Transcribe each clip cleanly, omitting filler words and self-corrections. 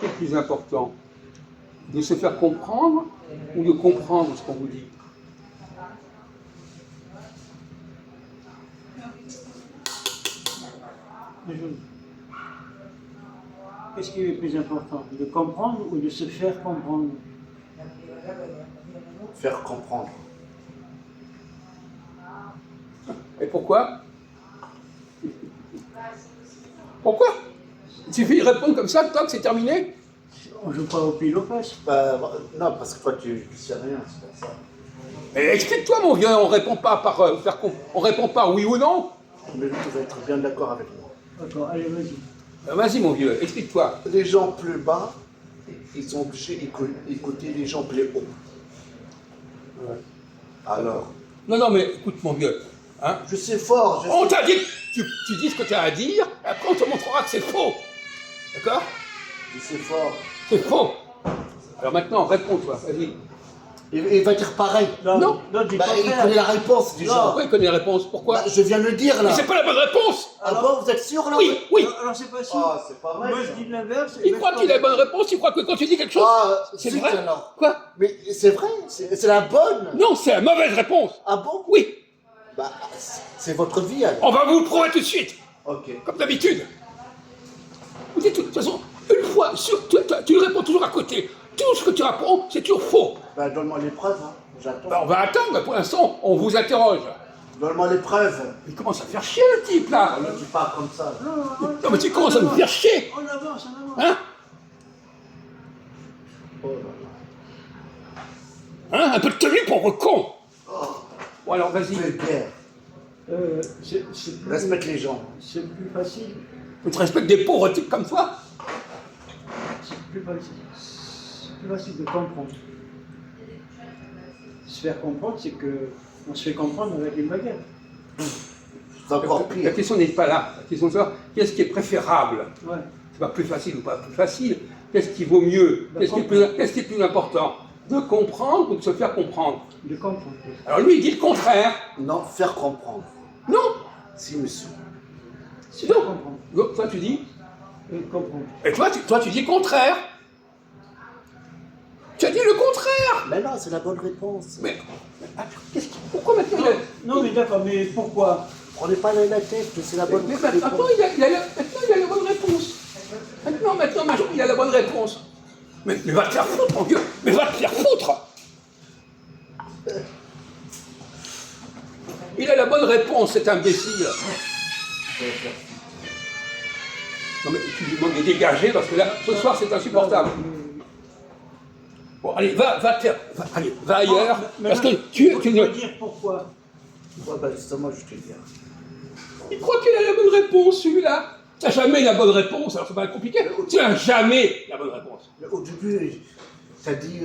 C'est le plus important, de se faire comprendre ou de comprendre ce qu'on vous dit? Qu'est-ce qui est le plus important? De comprendre ou de se faire comprendre? Faire comprendre. Et pourquoi? Pourquoi? Il suffit de répondre comme ça, toc, c'est terminé? On joue pas au pile au face. Non, parce que toi, tu sais rien, c'est pour ça. Mais explique-toi, mon vieux, on répond pas par on répond pas oui ou non. Mais tu vas être bien d'accord avec moi. D'accord, allez, vas-y. Vas-y, mon vieux, explique-toi. Les gens plus bas, ils sont obligés d'écouter les gens plus hauts. Ouais. Alors, Non, mais écoute, mon vieux, hein, je sais fort. on t'a dit, tu dis ce que tu as à dire, et après on te montrera que c'est faux. D'accord? Je sais fort. C'est faux. Alors maintenant, réponds-toi, vas-y. Il va dire pareil. Non. dis Bah, pas il frère. connaît la réponse déjà. Pourquoi il connaît la réponse? Pourquoi? Bah, je viens de le dire là. Mais c'est pas la bonne réponse. Ah bon, vous êtes sûr là? Oui. Alors c'est pas si. Ah, c'est pas vrai. Moi ça. je dis l'inverse. Il croit qu'il a la bonne réponse, il croit que quand tu dis quelque chose, c'est zut, vrai. alors. Quoi? Mais c'est vrai, c'est la bonne. Non, c'est la mauvaise réponse. Ah bon? Oui. Bah, c'est votre vie alors. On va vous le prouver tout de suite, Ok. comme d'habitude. Vous dites, de toute façon, une fois, tu réponds toujours à côté. Tout ce que tu réponds, c'est toujours faux. Bah, donne-moi les preuves, hein. J'attends. Ben, on va attendre, pour l'instant, on vous interroge. Donne-moi les preuves. Il commence à faire chier, le type, là. Ne dis pas comme ça. Non, mais tu commences à me faire chier. On avance, on avance. Hein? Oh là là. Hein? Un peu de tenue, pauvre con. Oh, Bon, alors, vas-y. fais bien. C'est plus, Respecte les gens. c'est plus facile. Tu te respectes des pauvres types comme toi? C'est plus facile. C'est plus facile de comprendre. Se faire comprendre, c'est que on se fait comprendre avec une baguette. C'est encore La pire. question n'est pas là. La question est de savoir qu'est-ce qui est préférable. Ouais. C'est pas plus facile ou pas plus facile. Qu'est-ce qui vaut mieux? Qu'est-ce qui est plus important? De comprendre ou de se faire comprendre? De comprendre. Alors lui, il dit le contraire. Non, faire comprendre. Non. Si, monsieur. C'est Non. de comprendre. Donc, toi, tu dis. Comprendre. Et toi, tu dis contraire. Tu as dit le contraire. Mais non, c'est la bonne réponse. Mais pourquoi maintenant il a... Non, mais d'accord, mais pourquoi? Prenez pas la tête, c'est la bonne Mais réponse. maintenant, il a la bonne réponse. Maintenant, il a la bonne réponse. Mais va te faire foutre, mon vieux. Mais va te faire foutre. Il a la bonne réponse, cet imbécile. Non mais tu lui demandes de dégager parce que là, ce soir, c'est insupportable. Bon, allez, va ailleurs. Parce que tu peux ne... dire pourquoi? Ouais, bah, justement, je te dis. Il croit qu'il a la bonne réponse, celui-là. Tu n'as jamais la bonne réponse, alors c'est pas compliqué. Tu n'as jamais la bonne réponse. Au début, t'as dit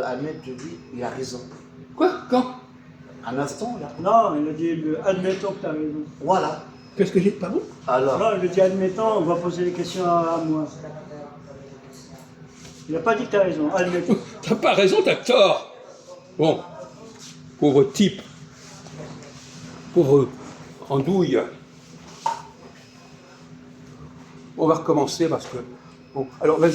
Ahmed, il a raison. Quoi? Quand? Un instant, là. Non, il a dit admettons que tu as raison. Voilà. Qu'est-ce que j'ai pas bon? Alors, Non, il a dit admettons, on va poser les questions à moi. Il n'a pas dit que tu as raison, admettons. T'as pas raison, t'as tort. Bon, pauvre type. Pauvre andouille. On va recommencer parce que... Bon, alors vas-y,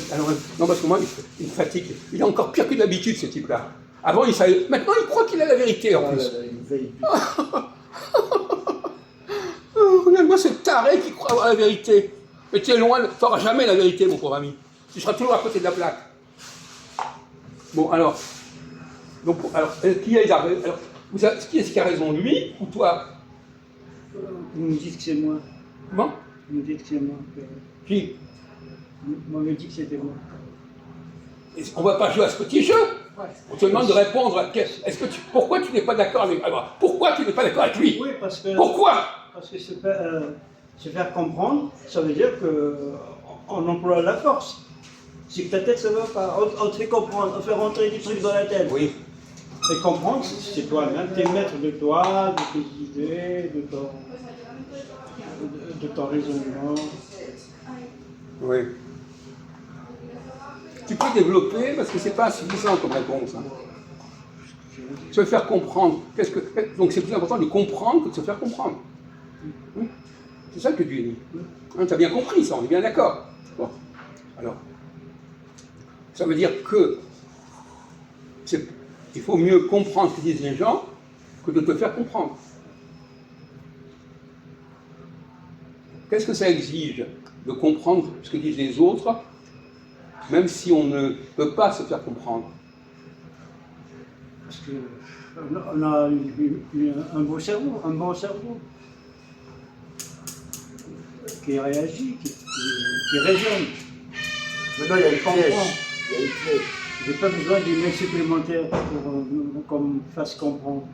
non, parce que moi, il me fatigue. Il est encore pire que d'habitude, ce type-là. Avant, il savait... Maintenant, il croit qu'il a la vérité, en plus. il veille. Regarde-moi ce taré qui croit avoir la vérité. Mais tu es loin, tu n'auras jamais la vérité, mon pauvre ami. Tu seras toujours à côté de la plaque. Bon, alors... qui est-ce qui a raison, lui ou toi? Vous me dites que c'est moi. Comment? Vous me dites que c'est moi. Qui? Vous m'avez dit que c'était moi. On ne va pas jouer à ce petit jeu. On te demande de répondre. Pourquoi tu n'es pas d'accord avec... Alors, pourquoi tu n'es pas d'accord avec lui? Oui, parce que... Pourquoi? Parce que se faire comprendre, ça veut dire qu'on emploie la force. C'est que ta tête, ça ne va pas. On te fait comprendre, on fait rentrer des trucs dans la tête. Oui. Et comprendre, c'est toi-même, tu es maître de toi, de tes idées, de ton raisonnement. Oui. Tu peux développer parce que c'est pas suffisant comme réponse. Hein. Se faire comprendre. Donc c'est plus important de comprendre que de se faire comprendre. Oui. C'est ça que Dieu dit. Hein, tu as bien compris ça, on est bien d'accord. Bon. Alors, Ça veut dire que il faut mieux comprendre ce que disent les gens que de te faire comprendre. Qu'est-ce que ça exige de comprendre ce que disent les autres, même si on ne peut pas se faire comprendre? Parce qu'on a un bon cerveau qui réagit, qui raisonne. Maintenant, il y a une Comprends. piège. Il y a une piège. J'ai pas besoin d'une main supplémentaire pour qu'on me fasse comprendre.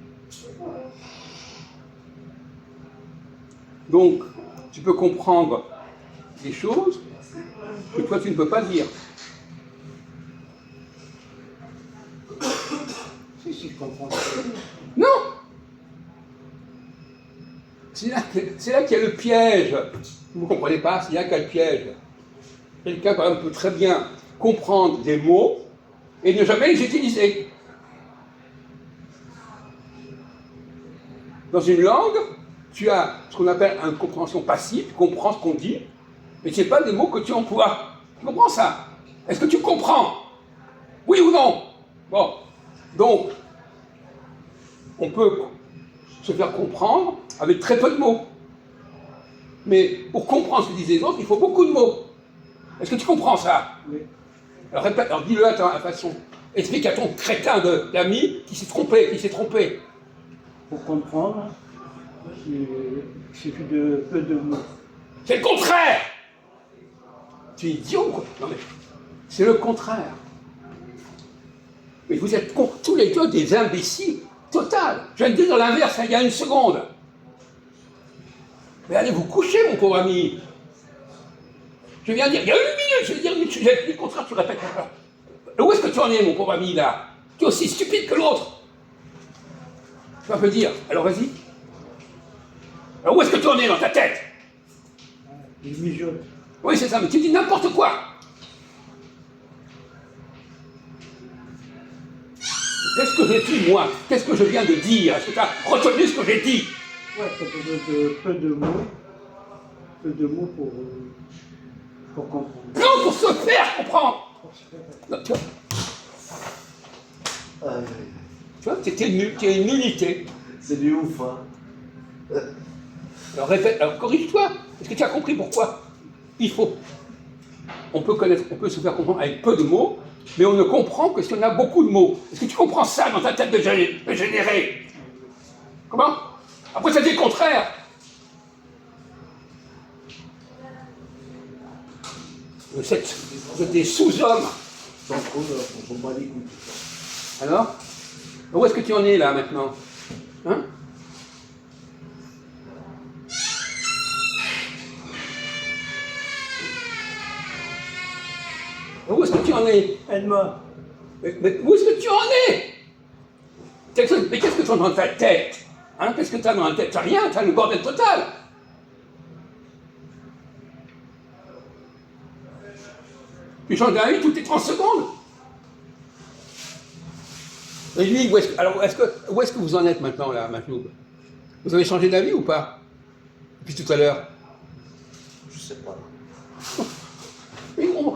Donc, tu peux comprendre des choses que toi tu ne peux pas dire. Si je comprends. Non! C'est là qu'il y a le piège. Vous ne comprenez pas, c'est là qu'il y a le piège. Quelqu'un, par exemple, peut très bien comprendre des mots et ne jamais les utiliser. Dans une langue, tu as ce qu'on appelle une compréhension passive, tu comprends ce qu'on dit, mais ce n'est pas des mots que tu emploies. Tu comprends ça? Est-ce que tu comprends? Oui ou non? Bon. Donc, on peut se faire comprendre avec très peu de mots. Mais pour comprendre ce que disent les autres, il faut beaucoup de mots. Est-ce que tu comprends ça? Oui. Alors répète, alors dis-le à ta façon. Explique à ton crétin d'ami qui s'est trompé. Pour comprendre, il suffit de peu de mots. C'est le contraire! Tu es idiot ou quoi? Non mais, c'est le contraire. Mais vous êtes tous les deux des imbéciles total. Je viens de dire l'inverse il y a une seconde. Mais allez vous coucher, mon pauvre ami. Je viens de dire, il y a une minute, je vais dire une minute, le contraire, tu répètes encore. Où est-ce que tu en es, mon pauvre ami, là? Tu es aussi stupide que l'autre. Tu vas me dire, alors vas-y. Alors où est-ce que tu en es dans ta tête? Il mijote. Oui, c'est ça, mais tu dis n'importe quoi. Qu'est-ce que j'ai dit, moi? Qu'est-ce que je viens de dire? Est-ce que tu as retenu ce que j'ai dit? Ouais, peu de mots. Peu de mots pour comprendre. Non, pour se faire comprendre. Non, tu vois, tu es une nullité. C'est du ouf, hein. Alors répète, alors corrige-toi. Est-ce que tu as compris pourquoi il faut... On peut se faire comprendre avec peu de mots, mais on ne comprend que si on a beaucoup de mots. Est-ce que tu comprends ça dans ta tête de généré? Comment? Après ça dit le contraire. Vous êtes des sous-hommes. Sans trop, on s'en bat les couilles. Alors? Où est-ce que tu en es là maintenant? Hein? Où est-ce que tu en es? Aide-moi. Mais où est-ce que tu en es? Mais qu'est-ce que tu as dans ta tête? Hein? Qu'est-ce que tu as dans la tête? Tu n'as rien, tu as le bordel total. Tu changes d'avis toutes les 30 secondes. Et lui, où est-ce que vous en êtes maintenant, là, Mahmoud? Vous avez changé d'avis ou pas? Depuis tout à l'heure? Je sais pas.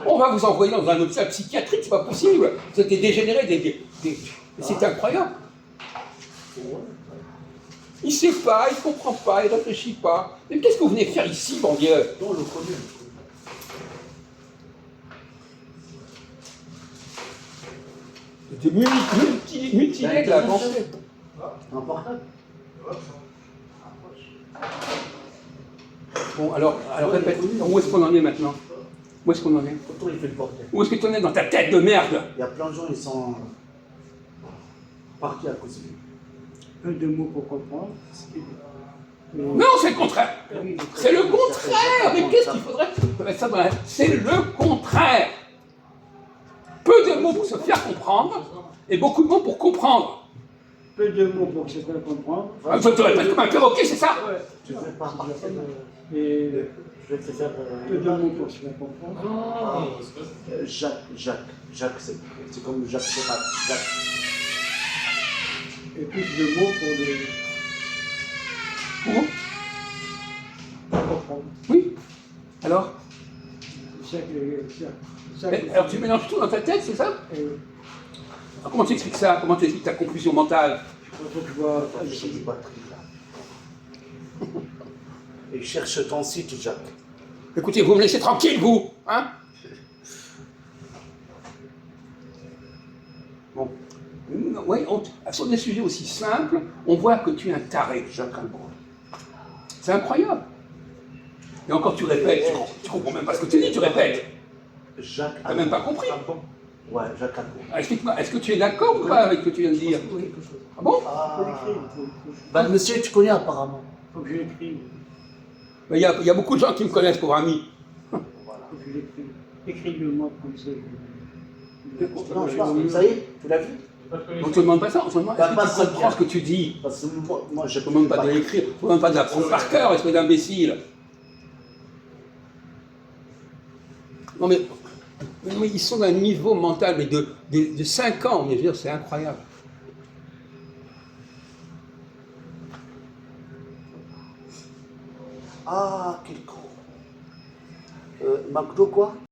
On va vous envoyer dans un hôpital psychiatrique, c'est pas possible. Vous êtes des dégénérés, c'est incroyable. Il sait pas, il comprend pas, il réfléchit pas. Mais qu'est-ce que vous venez faire ici, bon Dieu? Non, on le connaît. C'était mutilé de la pensée. Un portable. Bon, alors répète, où est-ce qu'on en est maintenant? Où est-ce qu'on en est? Pourtant, il fait le bordel. Où est-ce que tu en es dans ta tête de merde? Il y a plein de gens, ils sont partis à cause de lui. Peu de mots pour comprendre. Non, c'est le contraire. C'est le contraire. Mais qu'est-ce qu'il faudrait mettre ça dans la tête? C'est le contraire. Peu de mots pour se faire comprendre et beaucoup de mots pour comprendre. Peu de mots pour se faire comprendre. Ah, je te répète comme un perroquet, c'est ça? Ouais. Tu fais pas partie. Et Je vais te faire. peu de mots pour se faire comprendre. Jacques, c'est comme Jacques Chirac. Jacques. Et plus de mots pour comprendre. Oui. Alors? C'est ça que Ça, que- Alors tu mélanges tout dans ta tête, c'est ça? Euh, Alors, comment tu expliques ça? Comment tu expliques ta confusion mentale? quand tu vois J'ai des batteries là. Et cherche ton site, Jacques. Écoutez, vous me laissez tranquille, vous, hein? Bon. Oui, sur des sujets aussi simples, on voit que tu es un taré, Jacques Alban. C'est incroyable. Et encore, tu répètes, tu comprends même pas ce que tu dis, tu répètes. Jacques T'as même pas compris. Albon. Ouais, Jacques Albon. Ah, explique-moi, est-ce que tu es d'accord ou pas avec ce que tu viens de dire? Ah bon? Ah. faut l'écrire. Ben, monsieur, tu connais apparemment. Faut que je l'écrive. Il y a beaucoup de gens qui me connaissent pour ami. Voilà. Faut que je l'écrive. Écris-le-moi comme ça. Non, je pense, ça y est, tu l'as vu? On ne te demande pas ça, on te demande Bah, est-ce pas que tu ça comprends bien. ce que tu dis? Parce que moi je On ne te demande pas de l'écrire, on ne te demande pas de l'apprendre par cœur, espèce d'imbécile. Non mais ils sont d'un niveau mental mais de 5 ans, mais je veux dire, c'est incroyable. Ah, quel con. McDo quoi?